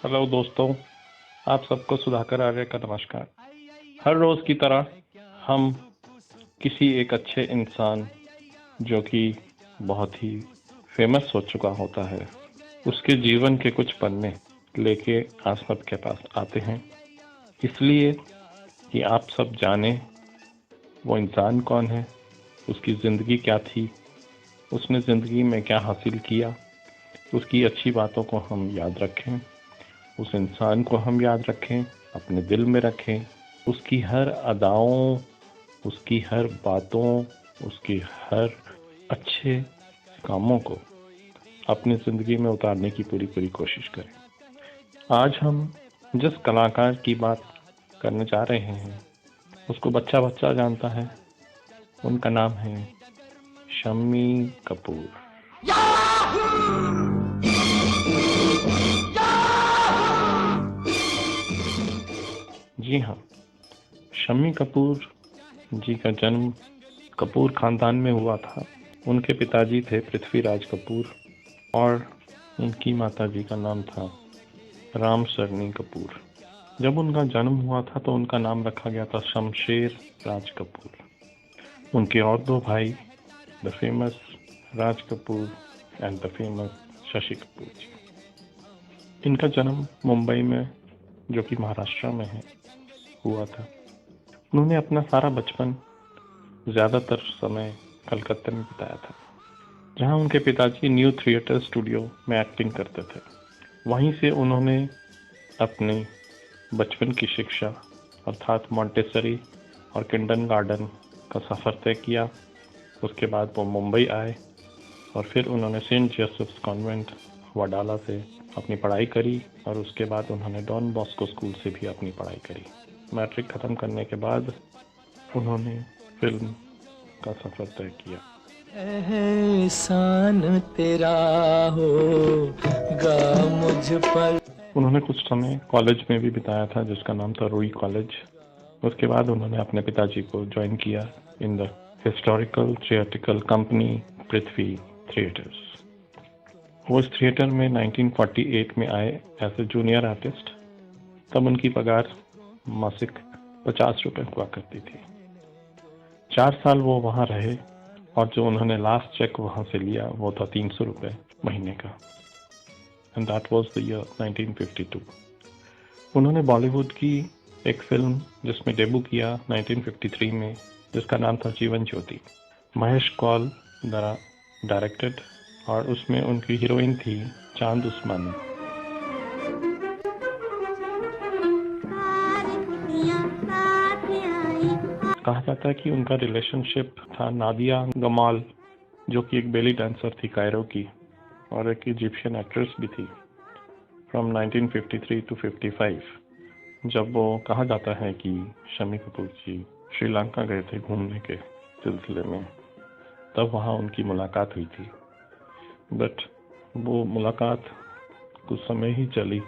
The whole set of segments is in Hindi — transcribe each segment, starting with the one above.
हेलो दोस्तों, आप सबको सुधाकर आर्य का नमस्कार। हर रोज़ की तरह हम किसी एक अच्छे इंसान जो कि बहुत ही फेमस हो चुका होता है, उसके जीवन के कुछ पन्ने लेके आप सबके पास आते हैं, इसलिए कि आप सब जानें वो इंसान कौन है, उसकी ज़िंदगी क्या थी, उसने ज़िंदगी में क्या हासिल किया, उसकी अच्छी बातों को हम याद रखें, उस इंसान को हम याद रखें, अपने दिल में रखें, उसकी हर अदाओं, उसकी हर बातों, उसकी हर अच्छे कामों को अपनी ज़िंदगी में उतारने की पूरी पूरी कोशिश करें। आज हम जिस कलाकार की बात करने जा रहे हैं उसको बच्चा बच्चा जानता है। उनका नाम है शम्मी कपूर। जी हाँ, शम्मी कपूर जी का जन्म कपूर खानदान में हुआ था। उनके पिताजी थे पृथ्वीराज कपूर और उनकी माताजी का नाम था राम सरनी कपूर। जब उनका जन्म हुआ था तो उनका नाम रखा गया था शमशेर राज कपूर। उनके और दो भाई, the famous Raj Kapoor and the famous Shashi Kapoor ji. इनका जन्म मुंबई में, जो कि महाराष्ट्र में है, हुआ था। उन्होंने अपना सारा बचपन ज़्यादातर समय कलकत्ते में बिताया था, जहां उनके पिताजी न्यू थिएटर स्टूडियो में एक्टिंग करते थे। वहीं से उन्होंने अपनी बचपन की शिक्षा अर्थात मॉन्टेसरी और किंडरगार्टन का सफ़र तय किया। उसके बाद वो मुंबई आए और फिर उन्होंने सेंट जोसेफ्स कॉन्वेंट वडाला से अपनी पढ़ाई करी और उसके बाद उन्होंने डॉन बॉस्को स्कूल से भी अपनी पढ़ाई करी। मैट्रिक ख़त्म करने के बाद उन्होंने फिल्म का सफ़र तय किया। एहसान तेरा होगा मुझ पर। उन्होंने कुछ समय कॉलेज में भी बिताया था जिसका नाम था रूई कॉलेज। उसके बाद उन्होंने अपने पिताजी को ज्वाइन किया in the historical theatrical company Prithvi theatres. वो इस थिएटर में 1948 में आए एज ए जूनियर आर्टिस्ट। तब उनकी पगार मासिक 50 रुपये हुआ करती थी। 4 साल वो वहाँ रहे और जो उन्होंने लास्ट चेक वहाँ से लिया वो था 300 रुपये महीने का। And that was the year 1952। उन्होंने बॉलीवुड की एक फिल्म जिसमें डेब्यू किया 1953 में, जिसका नाम था जीवन ज्योति। महेश कौल द्वारा डायरेक्टेड, और उसमें उनकी हीरोइन थी चांद उस्मानी। कहा जाता है कि उनका रिलेशनशिप था नादिया गमाल, जो कि एक बेली डांसर थी कायरो की और एक इजिप्शियन एक्ट्रेस भी थी, फ्रॉम 1953 टू 55। जब वो कहा जाता है कि शम्मी कपूर जी श्रीलंका गए थे घूमने के सिलसिले में, तब वहाँ उनकी मुलाकात हुई थी। बट वो मुलाकात कुछ समय ही चली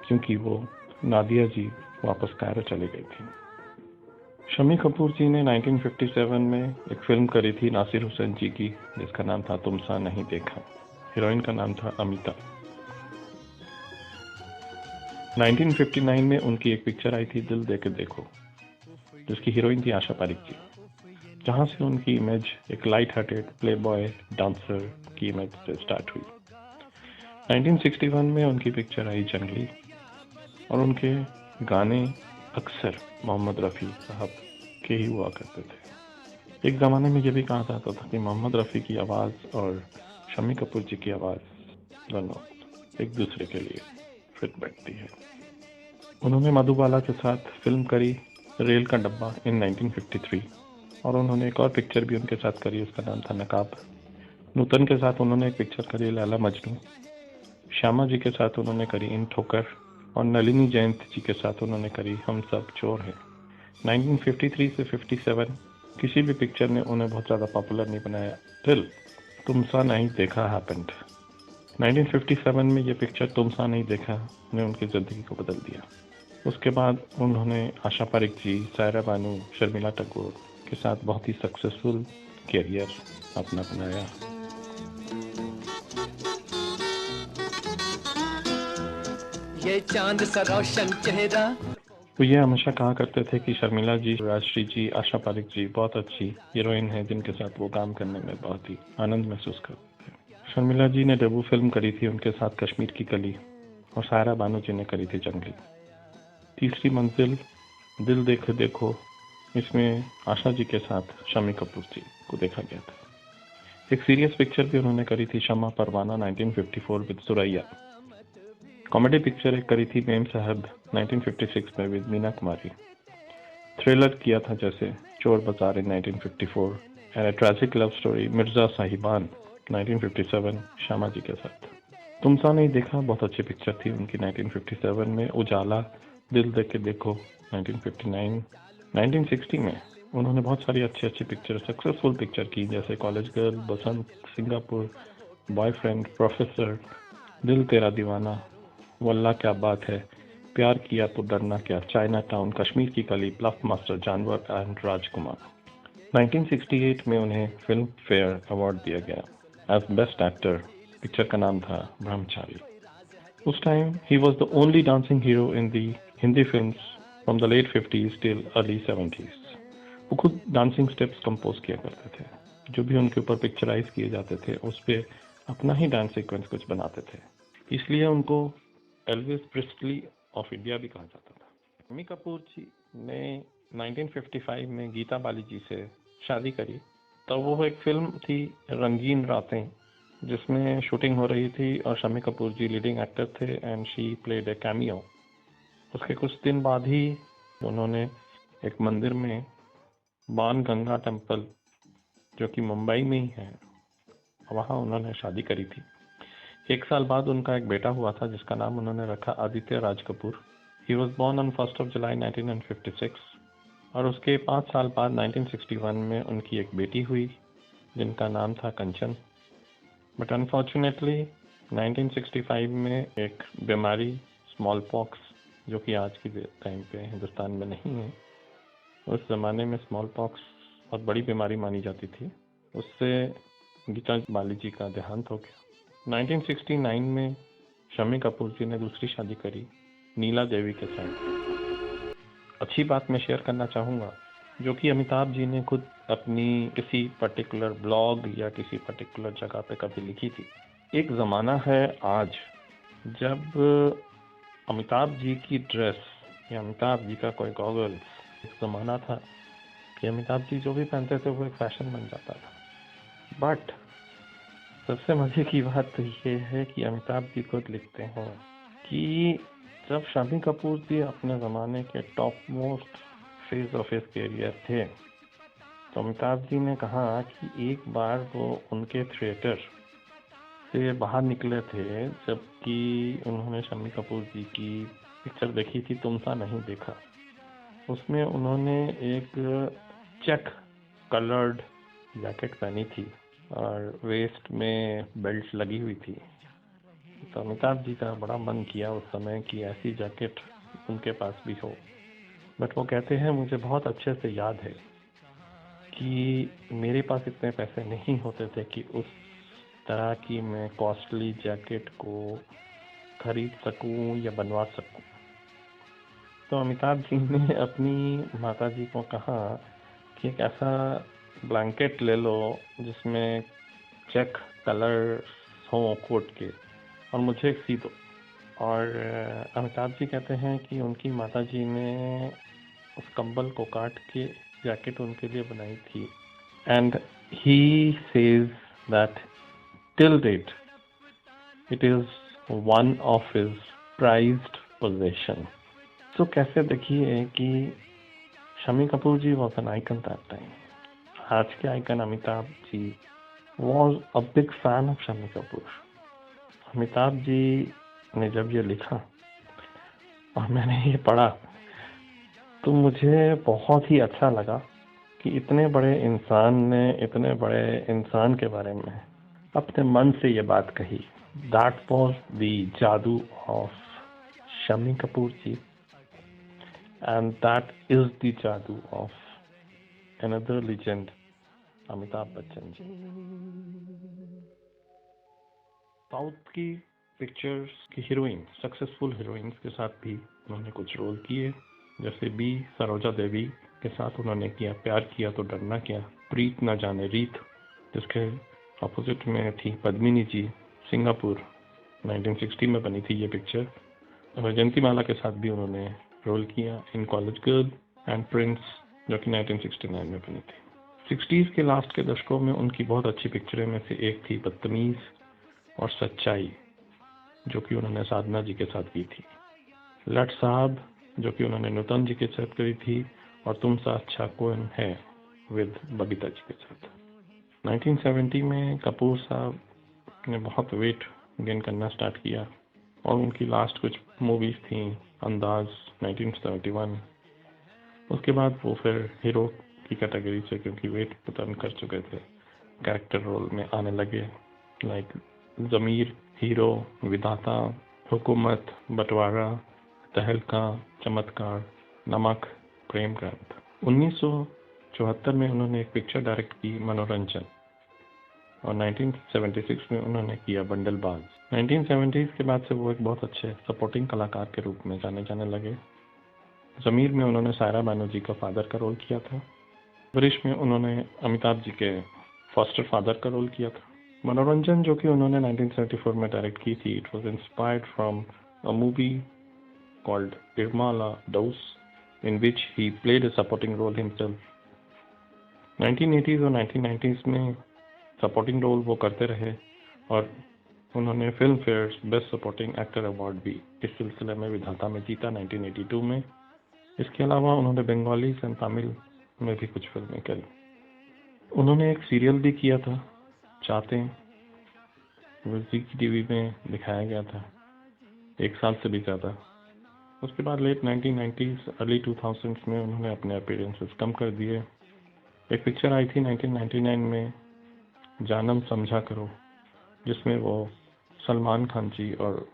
क्योंकि वो नादिया जी वापस कायरो चले गई थी। शम्मी कपूर जी ने 1957 में एक फिल्म करी थी नासिर हुसैन जी की, जिसका नाम था तुम सा नहीं देखा। हीरोइन का नाम था अमिता। 1959 में उनकी एक पिक्चर आई थी दिल दे के देखो, जिसकी हीरोइन थी आशा पारिक जी, जहां से उनकी इमेज एक light hearted play boy dancer की इमेज से स्टार्ट हुई। 1961 में उनकी पिक्चर आई जंगली, और उनके गाने अक्सर मोहम्मद रफ़ी साहब के ही हुआ करते थे। एक ज़माने में यह भी कहा जाता था कि मोहम्मद रफ़ी की आवाज़ और शम्मी कपूर जी की आवाज़ दोनों एक दूसरे के लिए फिट बैठती है। उन्होंने मधुबाला के साथ फिल्म करी रेल का डब्बा इन 1953, और उन्होंने एक और पिक्चर भी उनके साथ करी, उसका नाम था नकाब। नूतन के साथ उन्होंने एक पिक्चर करी लैला मजनू। श्यामा जी के साथ उन्होंने करी इन ठोकर, और नलिनी जयंत जी के साथ उन्होंने करी हम सब चोर हैं। 1953 से 57 किसी भी पिक्चर ने उन्हें बहुत ज़्यादा पॉपुलर नहीं बनाया टिल तुम सा नहीं देखा हैपेंड। 1957 में ये पिक्चर तुम सा नहीं देखा ने उनकी ज़िंदगी को बदल दिया। उसके बाद उन्होंने आशा पारिक जी, सायरा बानू, शर्मिला टैगोर के साथ बहुत ही सक्सेसफुल कैरियर अपना बनाया। ये चांद सा रोशन चेहरा। तो ये हमेशा कहा करते थे कि शर्मिला जी, राजश्री जी, आशा पारिक जी बहुत अच्छी हीरोइन है जिनके साथ वो काम करने में बहुत ही आनंद महसूस करते थे। शर्मिला जी ने डेब्यू फिल्म करी थी उनके साथ कश्मीर की कली, और सायरा बानू जी ने करी थी जंगली। तीसरी मंजिल, दिल देखे देखो, इसमें आशा जी के साथ शम्मी कपूर जी को देखा गया था। एक सीरियस पिक्चर भी उन्होंने करी थी, शम्मा परवाना 1954 विद सुरैया। कॉमेडी पिक्चर एक करी थी, मेम साहब 1956 में विद मीना कुमारी। थ्रिलर किया था जैसे Chor Bazaar in 1954 and a tragic love story Mirza Sahiban 1957 Shyama जी के साथ। तुमसा नहीं देखा बहुत अच्छी पिक्चर थी उनकी 1957 में। उजाला, दिल देके देखो 1959। 1960 में उन्होंने बहुत सारी अच्छी अच्छी पिक्चर, सक्सेसफुल पिक्चर की, जैसे कॉलेज गर्ल, बसंत, सिंगापुर, बॉयफ्रेंड, प्रोफेसर, दिल तेरा दीवाना, वल्ला क्या बात है, प्यार किया तो डरना क्या, चाइना टाउन, कश्मीर की कली, ब्लफ मास्टर, जानवर एंड राजकुमार। 1968 में उन्हें फिल्म फेयर अवार्ड दिया गया एज बेस्ट एक्टर। पिक्चर का नाम था ब्रह्मचारी। उस टाइम ही was the only dancing hero in the Hindi films from the late 50s till early 70s। वो खुद डांसिंग स्टेप्स कंपोज किया करते थे, जो भी उनके ऊपर पिक्चराइज किए जाते थे उस पर अपना ही डांस सीक्वेंस कुछ बनाते थे, इसलिए उनको एल्विस प्रिस्टली ऑफ इंडिया भी कहा जाता था। शम्मी कपूर जी ने 1955 में गीता बाली जी से शादी करी। तो वो एक फिल्म थी रंगीन रातें, जिसमें शूटिंग हो रही थी और शम्मी कपूर जी लीडिंग एक्टर थे and she played a cameo. उसके कुछ दिन बाद ही उन्होंने एक मंदिर में, बाण गंगा टेम्पल जो कि मुंबई में ही है, वहाँ उन्होंने शादी करी थी। एक साल बाद उनका एक बेटा हुआ था जिसका नाम उन्होंने रखा Aditya Raj Kapoor. He was born on 1 July 1956। और उसके 5 साल बाद 1961 में उनकी एक बेटी हुई जिनका नाम था कंचन। बट अनफॉर्चुनेटली 1965 में एक बीमारी, स्मॉल पॉक्स, जो कि आज की टाइम पे हिंदुस्तान में नहीं है, उस ज़माने में स्मॉल पॉक्स बहुत बड़ी बीमारी मानी जाती थी, उससे गीता बाली जी का देहांत हो गया। 1969 में शम्मी कपूर जी ने दूसरी शादी करी नीला देवी के साथ। अच्छी बात मैं शेयर करना चाहूँगा, जो कि अमिताभ जी ने खुद अपनी किसी पर्टिकुलर ब्लॉग या किसी पर्टिकुलर जगह पे कभी लिखी थी। एक ज़माना है आज जब अमिताभ जी की ड्रेस या अमिताभ जी का कोई गॉगल्स, एक ज़माना था कि अमिताभ जी जो भी पहनते थे वो एक फैशन बन जाता था। बट सबसे मजे की बात तो ये है कि अमिताभ जी खुद लिखते हैं कि जब शम्मी कपूर जी अपने ज़माने के top most phase of his career थे, तो अमिताभ जी ने कहा कि एक बार वो उनके थिएटर से बाहर निकले थे जबकि उन्होंने शम्मी कपूर जी की पिक्चर देखी थी तुमसा नहीं देखा। उसमें उन्होंने एक चेक कलर्ड जैकेट पहनी थी और वेस्ट में बेल्ट लगी हुई थी। तो अमिताभ जी का बड़ा मन किया उस समय कि ऐसी जैकेट उनके पास भी हो। बट वो कहते हैं मुझे बहुत अच्छे से याद है कि मेरे पास इतने पैसे नहीं होते थे कि उस तरह की मैं कॉस्टली जैकेट को खरीद सकूं या बनवा सकूं। तो अमिताभ जी ने अपनी माता जी को कहा कि एक ऐसा ब्लैंकेट ले लो जिसमें चेक कलर हो कोट के और मुझे एक सी दो। और अमिताभ जी कहते हैं कि उनकी माता जी ने उस कंबल को काट के जैकेट उनके लिए बनाई थी। And he says that till date it is one of his prized possession. तो कैसे देखिए कि Shammi Kapoor ji was an icon that time. आज के icon Amitabh ji was a big fan of Shammi Kapoor. Amitabh ji ने जब ये लिखा और मैंने ये पढ़ा तो मुझे बहुत ही अच्छा लगा कि इतने बड़े इंसान ने इतने बड़े इंसान के बारे में अपने मन से ये बात कही। That was the jadoo of Shammi Kapoor ji and that is the jadoo of another legend Amitabh Bachchan ji. South की पिक्चर्स की हीरोइन, सक्सेसफुल हीरोइंस के साथ भी उन्होंने कुछ रोल किए, जैसे बी सरोजा देवी के साथ उन्होंने किया प्यार किया तो डरना क्या, प्रीत न जाने रीत, जिसके अपोजिट में थी पद्मिनी जी, सिंगापुर 1960 में बनी थी ये पिक्चर। वैजयंती माला के साथ भी उन्होंने रोल किया in college girl and Prince, जो कि 1969 में बनी थी। 60s के लास्ट के दशकों में उनकी बहुत अच्छी पिक्चरें में से एक थी बदतमीज और सच्चाई, जो कि उन्होंने साधना जी के साथ की थी, लट साहब, जो कि उन्होंने नूतन जी के साथ करी थी, और तुम सा अच्छा कौन है विद बबीता जी के साथ। 1970 में कपूर साहब ने बहुत वेट गेन करना स्टार्ट किया और उनकी लास्ट कुछ मूवीज थी अंदाज 1971। उसके बाद वो फिर हीरो की कैटेगरी से, क्योंकि वेट पतन कर चुके थे, कैरेक्टर रोल में आने लगे, लाइक ज़मीर, हीरो, विधाता, हुकूमत, बंटवारा, तहलका, चमत्कार, नमक, प्रेम ग्रंथ। 1974 में उन्होंने एक पिक्चर डायरेक्ट की मनोरंजन, और 1976 में उन्होंने किया बंडलबाज। 1970s के बाद से वो एक बहुत अच्छे सपोर्टिंग कलाकार के रूप में जाने जाने लगे। ज़मीर में उन्होंने सायरा बानो जी का फादर का रोल किया था। वरिश में उन्होंने अमिताभ जी के फॉस्टर फादर का रोल किया था। मनोरंजन, जो कि उन्होंने 1974 में डायरेक्ट की थी, it was inspired from a movie called Irma la Douce, in which he played a supporting role himself. 1980s और 1990s में सपोर्टिंग रोल वो करते रहे और उन्होंने film fair best supporting actor award भी इस सिलसिले में विधाता में जीता 1982 में। इसके अलावा उन्होंने बंगाली एंड तमिल में भी कुछ फिल्में करी। उन्होंने एक सीरियल भी किया था, चाहते, वो जी की टीवी में दिखाया गया था 1 साल से भी ज़्यादा। उसके बाद लेट 1990s अर्ली 2000s में उन्होंने अपने अपीयरेंसेस कम कर दिए। एक पिक्चर आई थी 1999 में, जानम समझा करो, जिसमें वो सलमान खान जी और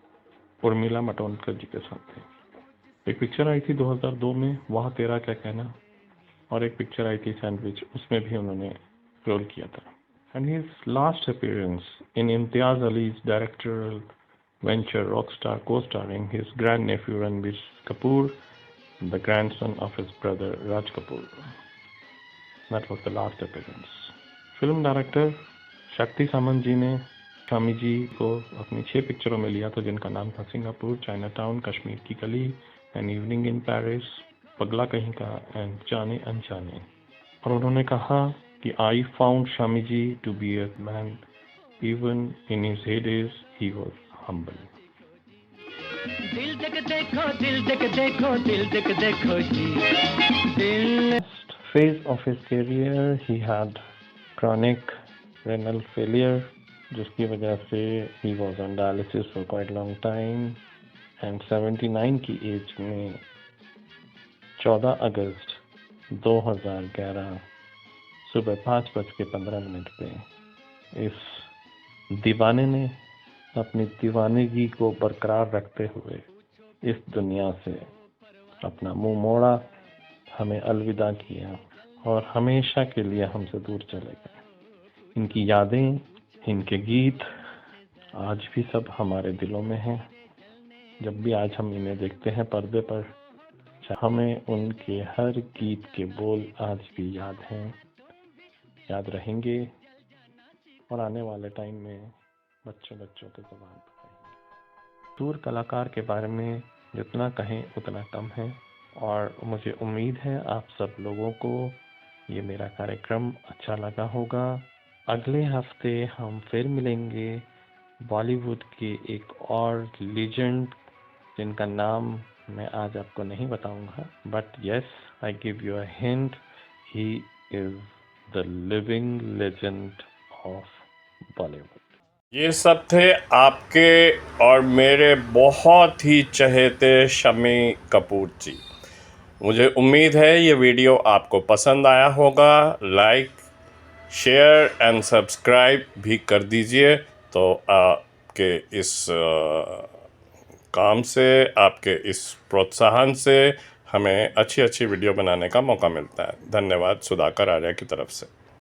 उर्मिला मातोंडकर जी के साथ थे। एक पिक्चर आई थी 2002 में, वह तेरा क्या कहना, और एक पिक्चर आई थी सैंडविच, उसमें भी उन्होंने रोल किया था। And his last appearance in Imtiaz allies directorate venture Rockstar, co-starring his grandnephew Ranbir Kapoor, the grandson of his brother Raj Kapoor. That was the last appearance. Film director शक्ति सामंत जी ने शामी जी को अपनी 6 पिक्चरों में लिया था, जिनका नाम था सिंगापुर, चाइना टाउन, कश्मीर की गली, एन इवनिंग इन पेरिस, पगला कहीं का, एंड जाने अनजाने। और उन्होंने कहा कि I found Shammi ji to be a man, even in his heydays he was humble. दिल देख देखो, दिल देख देखो, दिल देख देखो जी, दिल। Last phase of his career, he had chronic renal failure, जिसकी वजह से he was on dialysis for quite long time, and 79 की एज में 14 अगस्त 2011 सुबह 5:15 पे इस दीवाने ने अपनी दीवानगी को बरकरार रखते हुए इस दुनिया से अपना मुंह मोड़ा, हमें अलविदा किया और हमेशा के लिए हमसे दूर चले गए। इनकी यादें, इनके गीत आज भी सब हमारे दिलों में हैं। जब भी आज हम इन्हें देखते हैं पर्दे पर, हमें उनके हर गीत के बोल आज भी याद हैं, याद रहेंगे, और आने वाले टाइम में बच्चों के ज़बान पर रहेंगे। दूर कलाकार के बारे में जितना कहें उतना कम है, और मुझे उम्मीद है आप सब लोगों को ये मेरा कार्यक्रम अच्छा लगा होगा। अगले हफ्ते हम फिर मिलेंगे बॉलीवुड के एक और लीजेंड, जिनका नाम मैं आज आपको नहीं बताऊंगा, but yes, I give you a hint, he is the living legend of Bollywood. ये सब थे आपके और मेरे बहुत ही चहेते शम्मी कपूर जी। मुझे उम्मीद है ये वीडियो आपको पसंद आया होगा। लाइक, शेयर एंड सब्सक्राइब भी कर दीजिए, तो आपके इस काम से, आपके इस प्रोत्साहन से हमें अच्छी वीडियो बनाने का मौका मिलता है। धन्यवाद सुधाकर आर्या की तरफ से।